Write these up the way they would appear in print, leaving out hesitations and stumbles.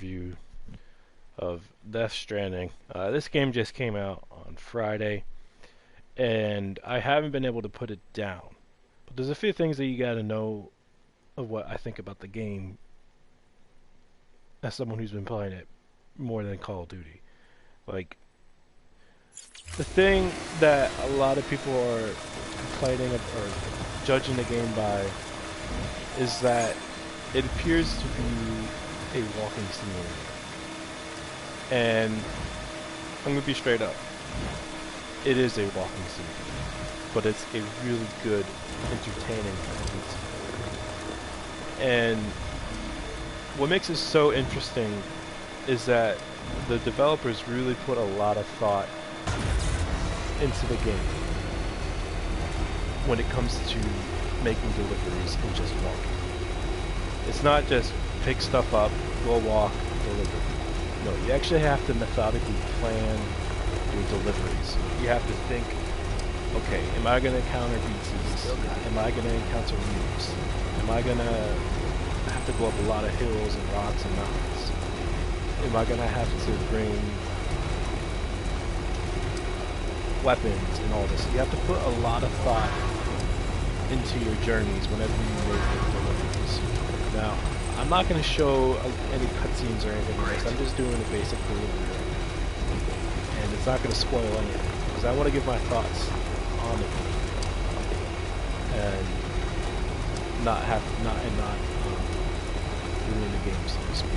review of Death Stranding. This game just came out on Friday, and I haven't been able to put it down. But there's a few things that you gotta know of what I think about the game as someone who's been playing it more than Call of Duty. Like, the thing that a lot of people are complaining or judging the game by is that it appears to be a walking simulator. And I'm gonna be straight up. It is a walking simulator, but it's a really good, entertaining walking simulator. And what makes it so interesting is that the developers really put a lot of thought into the game when it comes to making deliveries and just walking. It's not just pick stuff up, go walk, deliver. No, you actually have to methodically plan your deliveries. You have to think, okay, am I going to encounter beasts? Am I going to encounter mutants? Am I going to have to go up a lot of hills and rocks and mountains? Am I going to have to bring weapons and all this? You have to put a lot of thought into your journeys whenever you make your deliveries. Now, I'm not going to show any cutscenes or anything like this. I'm just doing a basic delivery. And it's not going to spoil anything, because I want to give my thoughts on it. And not ruin the game, so to speak.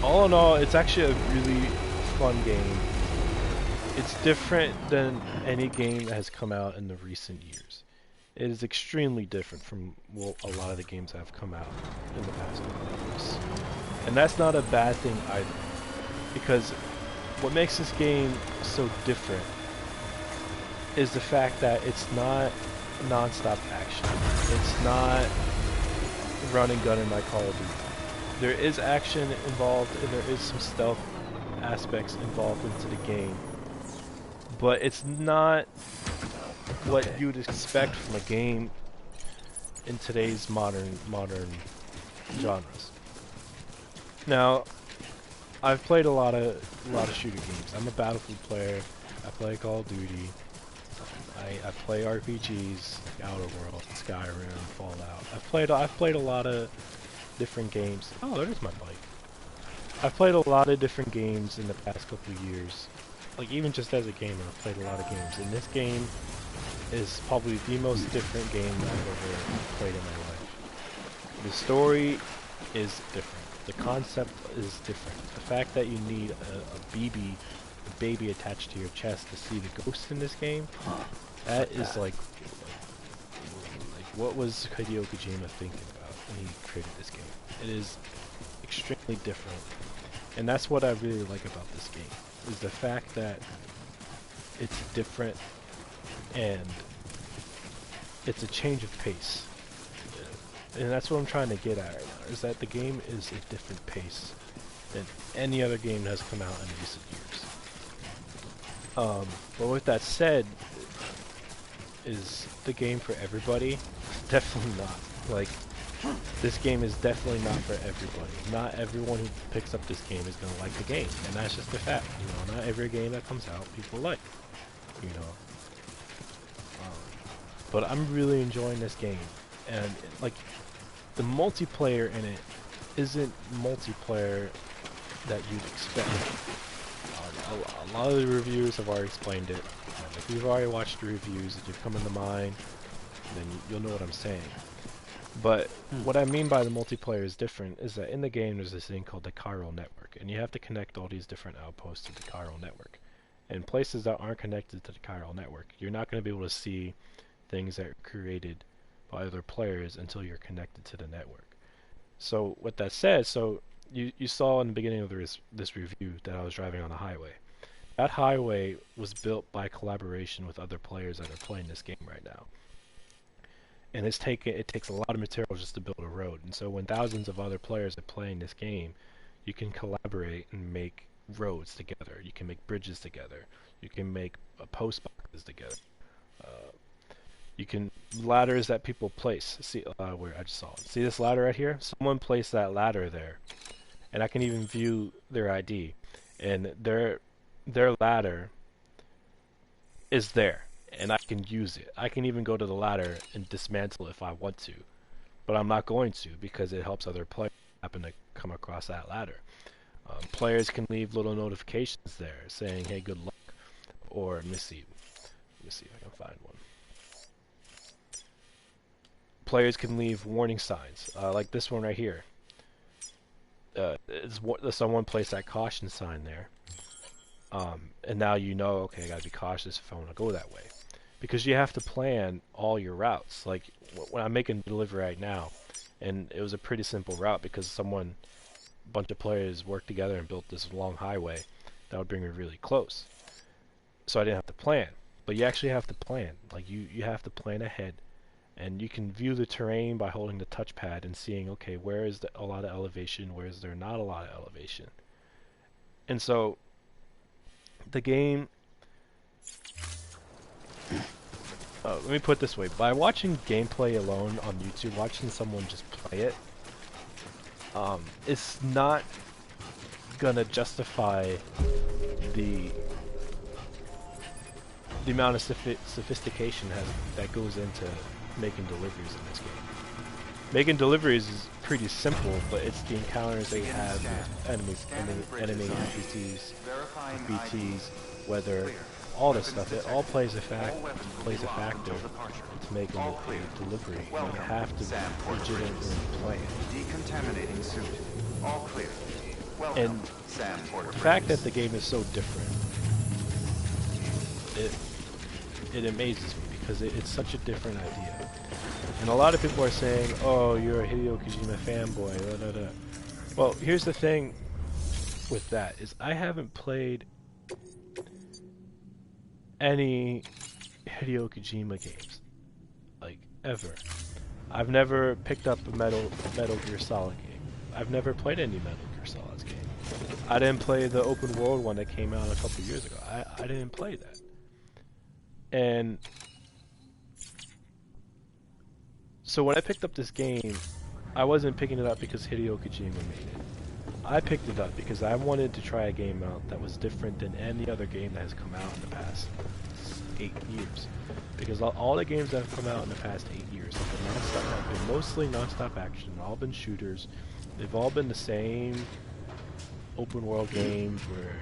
All in all, it's actually a really fun game. It's different than any game that has come out in the recent years. It is extremely different from a lot of the games that have come out in the past couple of years. And that's not a bad thing either, because what makes this game so different is the fact that it's not non-stop action. It's not run and gun in like Call of Duty. There is action involved, and there is some stealth aspects involved into the game, but it's not what you'd expect from a game in today's modern genres. Now, I've played a lot of shooter games. I'm a Battlefield player. I play Call of Duty. I play RPGs, like Outer Worlds, Skyrim, Fallout. I've played a lot of different games. Oh, there's my bike. I've played a lot of different games in the past couple of years. Like, even just as a gamer, I've played a lot of games. And this game is probably the most different game I've ever played in my life. The story is different. The concept is different. The fact that you need a baby attached to your chest to see the ghosts in this game, that is like what was Hideo Kojima thinking about when he created this game? It is extremely different. And that's what I really like about this game, is the fact that it's different and it's a change of pace. And that's what I'm trying to get at right now, is that the game is a different pace than any other game that has come out in recent years. But with that said, is the game for everybody? Definitely not. Like, this game is definitely not for everybody. Not everyone who picks up this game is going to like the game, and that's just a fact. You know, not every game that comes out people like. You know, but I'm really enjoying this game, and like, the multiplayer in it isn't multiplayer that you'd expect. A lot of the reviewers have already explained it. If you've already watched the reviews, if you've come into mine, then you'll know what I'm saying. But what I mean by the multiplayer is different is that in the game there's this thing called the chiral network, and you have to connect all these different outposts to the chiral network. And places that aren't connected to the chiral network, you're not going to be able to see things that are created by other players until you're connected to the network. So with that said, you saw in the beginning of this review that I was driving on a highway. That highway was built by collaboration with other players that are playing this game right now. And it takes a lot of material just to build a road. And so when thousands of other players are playing this game, you can collaborate and make roads together. You can make bridges together. You can make post boxes together. You can ladders that people place. See where I just saw it. See this ladder right here? Someone placed that ladder there, and I can even view their ID, and their ladder is there, and I can use it. I can even go to the ladder and dismantle if I want to, but I'm not going to because it helps other players happen to come across that ladder. Players can leave little notifications there saying, "Hey, good luck," or let me see if I can find one. Players can leave warning signs, like this one right here. Someone placed that caution sign there, and now you know, okay, I gotta be cautious if I want to go that way, because you have to plan all your routes. Like when I'm making delivery right now, and it was a pretty simple route because a bunch of players worked together and built this long highway that would bring me really close. So I didn't have to plan, but you actually have to plan. Like you have to plan ahead. And you can view the terrain by holding the touchpad and seeing, okay, where is a lot of elevation, where is there not a lot of elevation. And so the game, let me put it this way, by watching gameplay alone on YouTube, watching someone just play it, it's not gonna justify the amount of sophistication that goes into making deliveries in this game. Making deliveries is pretty simple, but it's the encounters they have with enemy NPCs, BTs, weather, all this stuff. It all plays a factor to making a delivery. You have to legitimately plan. Decontaminating suit. All clear. And the fact that the game is so different, it amazes me because it's such a different idea. And a lot of people are saying, "Oh, you're a Hideo Kojima fanboy." Da, da, da. Well, here's the thing with that is I haven't played any Hideo Kojima games, like ever. I've never picked up a Metal Gear Solid game. I've never played any Metal Gear Solid game. I didn't play the open world one that came out a couple years ago. I didn't play that. And so when I picked up this game, I wasn't picking it up because Hideo Kojima made it. I picked it up because I wanted to try a game out that was different than any other game that has come out in the past 8 years. Because all the games that have come out in the past 8 years have been mostly non-stop action, all been shooters. They've all been the same open world games where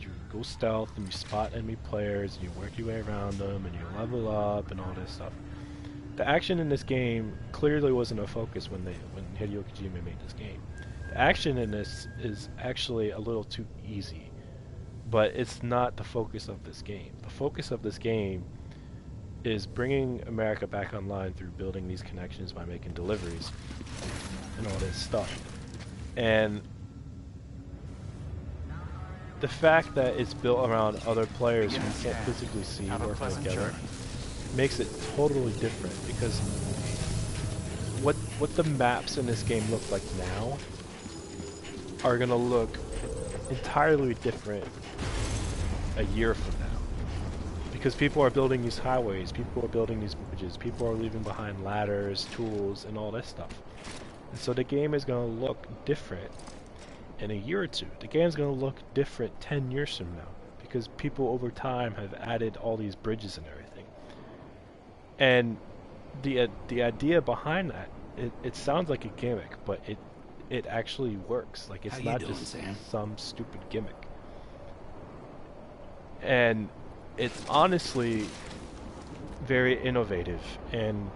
you go stealth and you spot enemy players and you work your way around them and you level up and all this stuff. The action in this game clearly wasn't a focus when Hideo Kojima made this game. The action in this is actually a little too easy, but it's not the focus of this game. The focus of this game is bringing America back online through building these connections by making deliveries and all this stuff. And the fact that it's built around other players who you can't physically see working together makes it totally different, because what the maps in this game look like now are gonna look entirely different a year from now, because people are building these highways, people are building these bridges, people are leaving behind ladders, tools, and all that stuff. And so the game is gonna look different in a year or two. The game's gonna look different 10 years from now, because people over time have added all these bridges and everything. And the idea behind that, it sounds like a gimmick, but it actually works. Like, it's not just some stupid gimmick. And it's honestly very innovative. And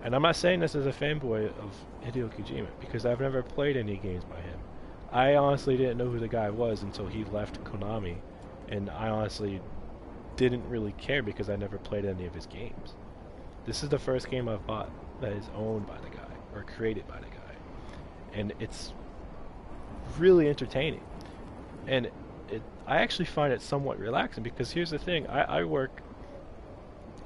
I'm not saying this as a fanboy of Hideo Kojima, because I've never played any games by him. I honestly didn't know who the guy was until he left Konami, and I honestly didn't really care because I never played any of his games. This is the first game I've bought that is owned by the guy, or created by the guy. And it's really entertaining. And I actually find it somewhat relaxing, because here's the thing, I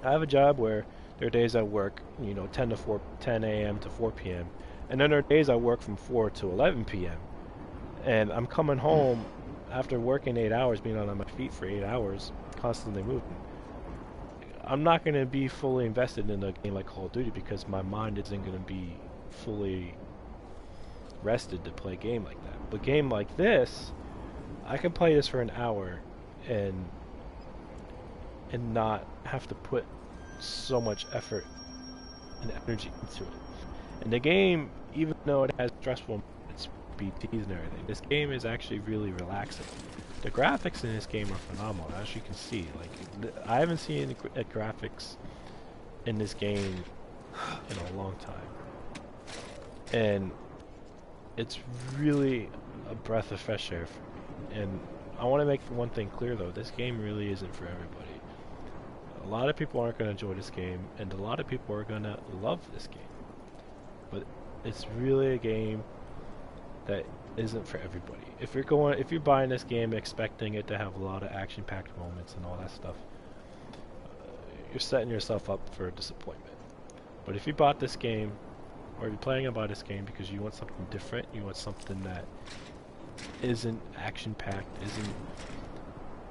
have a job where there are days I work, 10 a.m. to 4 p.m. And then there are days I work from 4 to 11 p.m. And I'm coming home after working 8 hours, being on my feet for 8 hours, constantly moving. I'm not gonna be fully invested in a game like Call of Duty because my mind isn't gonna be fully rested to play a game like that. But a game like this, I can play this for an hour and not have to put so much effort and energy into it. And the game, even though it has stressful moments, BTs and everything, this game is actually really relaxing. The graphics in this game are phenomenal, as you can see. Like, I haven't seen any graphics in this game in a long time, and it's really a breath of fresh air for me. And I want to make one thing clear though: this game really isn't for everybody. A lot of people aren't going to enjoy this game, and a lot of people are going to love this game. But it's really a game that isn't for everybody. If you're buying this game expecting it to have a lot of action-packed moments and all that stuff, you're setting yourself up for disappointment. But if you bought this game, or you're planning on buying this game because you want something different, you want something that isn't action-packed,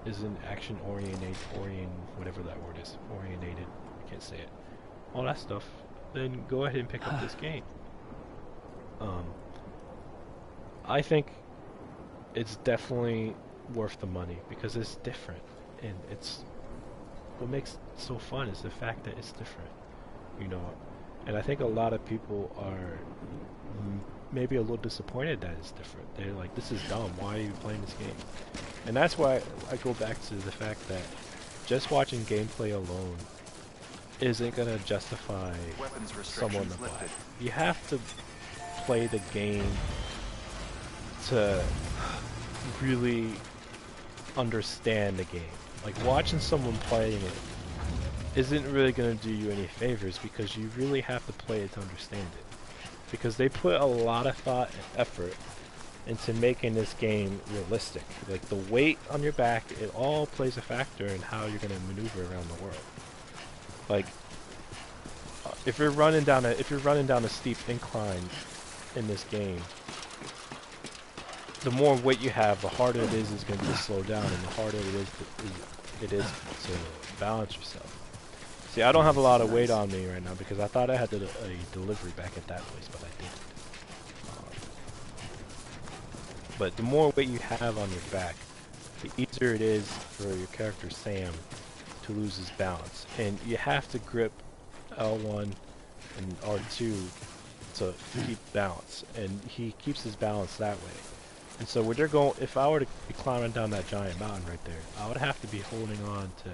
isn't action-oriented, whatever that word is, orientated, I can't say it, all that stuff, then go ahead and pick up this game. I think it's definitely worth the money because it's different, and it's what makes it so fun is the fact that it's different, you know. And I think a lot of people are maybe a little disappointed that it's different. They're like, "This is dumb. Why are you playing this game?" And that's why I go back to the fact that just watching gameplay alone isn't gonna justify someone to buy it. You have to play the game to really understand the game. Like, watching someone playing it isn't really going to do you any favors because you really have to play it to understand it. Because they put a lot of thought and effort into making this game realistic. Like, the weight on your back, it all plays a factor in how you're going to maneuver around the world. Like, if you're running down a steep incline in this game, the more weight you have, the harder it is going to slow down, and the harder it is to balance yourself. See, I don't have a lot of weight on me right now because I thought I had a delivery back at that place, but I didn't. But the more weight you have on your back, the easier it is for your character Sam to lose his balance. And you have to grip L1 and R2 to keep balance, and he keeps his balance that way. And so when they're going, if I were to be climbing down that giant mountain right there, I would have to be holding on to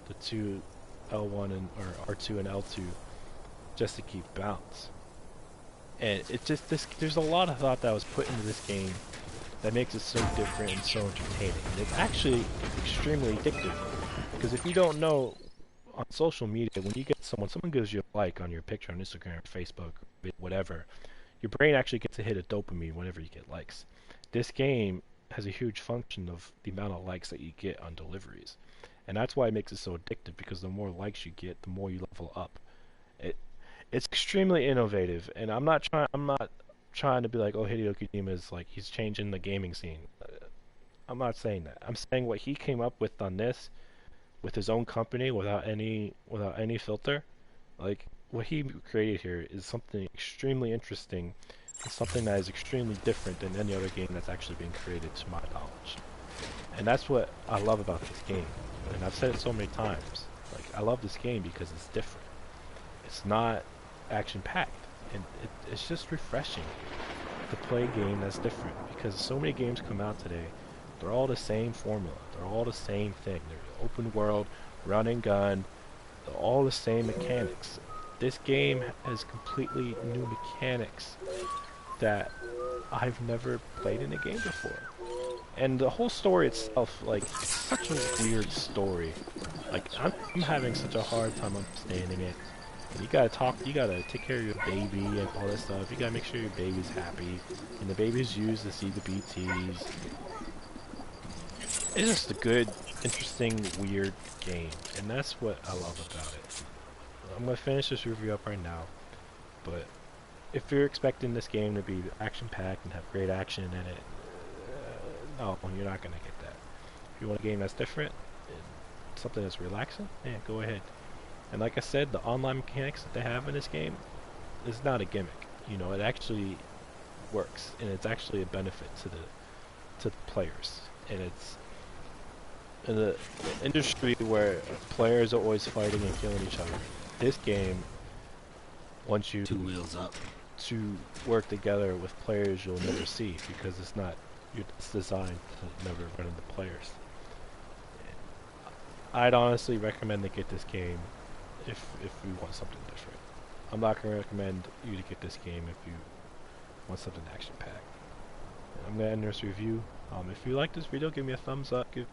the two L1 and or R2 and L2 just to keep balance. And it just there's a lot of thought that was put into this game that makes it so different and so entertaining. And it's actually extremely addictive because if you don't know, on social media, when you get someone gives you a like on your picture on Instagram, Facebook, whatever, your brain actually gets a hit of dopamine whenever you get likes. This game has a huge function of the amount of likes that you get on deliveries. And that's why it makes it so addictive, because the more likes you get, the more you level up. It's extremely innovative, and I'm not trying to be like, oh, Hideo Kojima is like, he's changing the gaming scene. I'm not saying that. I'm saying what he came up with on this, with his own company, without any filter, like what he created here is something extremely interesting. It's something that is extremely different than any other game that's actually being created, to my knowledge. And that's what I love about this game. And I've said it so many times. Like, I love this game because it's different. It's not action-packed. And it's just refreshing to play a game that's different. Because so many games come out today, they're all the same formula. They're all the same thing. They're open world, run and gun, they're all the same mechanics. This game has completely new mechanics that I've never played in a game before. And the whole story itself, like, it's such a weird story. Like, I'm having such a hard time understanding it. And you gotta take care of your baby and all that stuff. You gotta make sure your baby's happy. And the baby's used to see the BTs. It's just a good, interesting, weird game. And that's what I love about it. I'm gonna finish this review up right now. But if you're expecting this game to be action-packed and have great action in it, no, you're not gonna get that. If you want a game that's different, something that's relaxing, yeah, go ahead. And like I said, the online mechanics that they have in this game is not a gimmick. You know, it actually works, and it's actually a benefit to the players. And it's in the industry where players are always fighting and killing each other. This game wants you Two wheels up. to work together with players you'll never see because it's designed to never run into players. I'd honestly recommend to get this game if you want something different. I'm not going to recommend you to get this game if you want something action packed. I'm going to end this review. If you like this video, give me a thumbs up. Give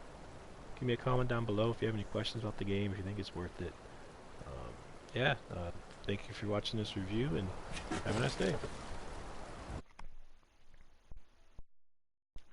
me a comment down below if you have any questions about the game, if you think it's worth it. Yeah, thank you for watching this review, and have a nice day.